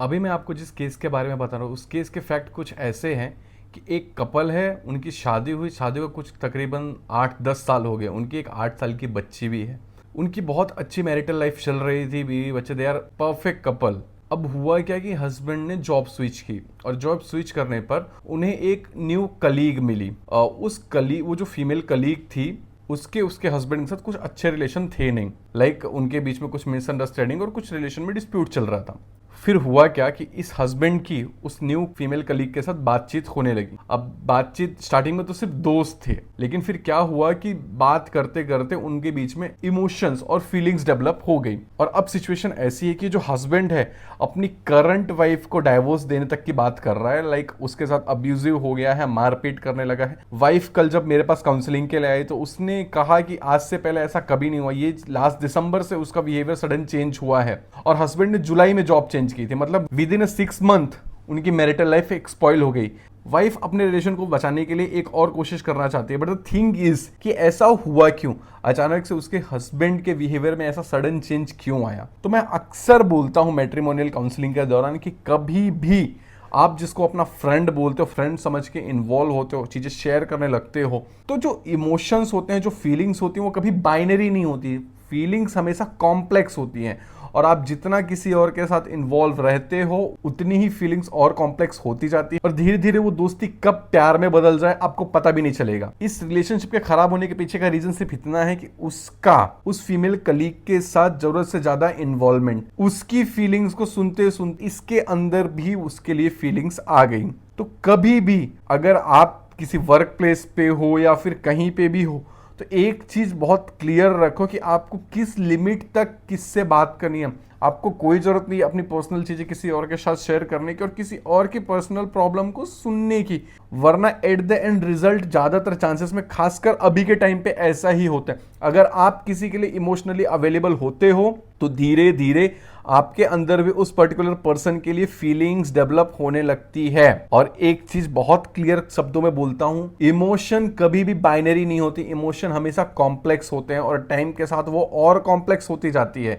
अभी मैं आपको जिस केस के बारे में बता रहा हूँ उस केस के फैक्ट कुछ ऐसे हैं कि एक कपल है, उनकी शादी हुई, शादी को कुछ तकरीबन 8-10 साल हो गए, उनकी एक 8 साल की बच्ची भी है। उनकी बहुत अच्छी मैरिटल लाइफ चल रही थी, बीवी बच्चे, दे आर परफेक्ट कपल। अब हुआ क्या कि हस्बैंड ने जॉब स्विच की और जॉब स्विच करने पर उन्हें एक न्यू कलीग मिली। उस कलीग, वो जो फीमेल कलीग थी, उसके उसके हस्बैंड के साथ कुछ अच्छे रिलेशन थे नहीं। लाइक उनके बीच में कुछ मिसअंडरस्टैंडिंग और कुछ रिलेशन में डिस्प्यूट चल रहा था। फिर हुआ क्या कि इस हस्बैंड की उस न्यू फीमेल कलीग के साथ बातचीत होने लगी। अब बातचीत स्टार्टिंग में तो सिर्फ दोस्त थे, लेकिन फिर क्या हुआ कि बात करते करते उनके बीच में इमोशंस और फीलिंग्स डेवलप हो गई। और अब सिचुएशन ऐसी है कि जो हस्बैंड है अपनी करंट वाइफ को डाइवोर्स देने तक की बात कर रहा है। लाइक उसके साथ अब्यूजिव हो गया है, मारपीट करने लगा है। वाइफ कल जब मेरे पास काउंसलिंग के लिए आई तो उसने कहा कि आज से पहले ऐसा कभी नहीं हुआ, ये लास्ट दिसंबर से उसका बिहेवियर सडन चेंज हुआ है। और हस्बैंड ने जुलाई में जॉब चेंज की थी, मतलब विद इन 6 मंथ उनकी मैरिटल लाइफ एक स्पॉइल हो गई। वाइफ अपने रिलेशन को बचाने के लिए एक और कोशिश करना चाहती है, बट द थिंग इज कि ऐसा हुआ क्यों, अचानक से उसके हस्बैंड के बिहेवियर में ऐसा सडन चेंज क्यों आया। तो मैं अक्सर बोलता हूं मैट्रिमोनियल काउंसलिंग के दौरान कि कभी भी आप जिसको अपना फ्रेंड बोलते हो, फ्रेंड समझ के इन्वॉल्व होते हो, चीजें शेयर करने लगते हो, तो जो इमोशंस होते हैं, जो फीलिंग्स होती हैं, वो कभी बाइनरी नहीं होती। फीलिंग्स हमेशा कॉम्प्लेक्स होती हैं और आप जितना किसी और के साथ इन्वॉल्व रहते हो उतनी ही फीलिंग्स और कॉम्प्लेक्स होती जाती है और धीरे धीरे वो दोस्ती कब प्यार में बदल जाए आपको पता भी नहीं चलेगा। इस रिलेशनशिप के खराब होने के पीछे का रीजन सिर्फ इतना है कि उसका उस फीमेल कलीग के साथ जरूरत से ज्यादा इन्वॉल्वमेंट, उसकी फीलिंग्स को सुनते सुनते इसके अंदर भी उसके लिए फीलिंग्स आ गई। तो कभी भी अगर आप किसी वर्क प्लेस पे हो या फिर कहीं पे भी हो तो एक चीज बहुत क्लियर रखो कि आपको किस लिमिट तक किससे बात करनी है। आपको कोई जरूरत नहीं अपनी पर्सनल चीजें किसी और के साथ शेयर करने की और किसी और की पर्सनल प्रॉब्लम को सुनने की, वरना एट द एंड रिजल्ट ज्यादातर चांसेस में, खासकर अभी के टाइम पे, ऐसा ही होता है। अगर आप किसी के लिए इमोशनली अवेलेबल होते हो तो धीरे धीरे आपके अंदर भी उस पर्टिकुलर पर्सन के लिए फीलिंग्स डेवलप होने लगती है। और एक चीज बहुत क्लियर शब्दों में बोलता हूं, इमोशन कभी भी बाइनरी नहीं होती, इमोशन हमेशा कॉम्प्लेक्स होते हैं और टाइम के साथ वो और कॉम्प्लेक्स होती जाती है।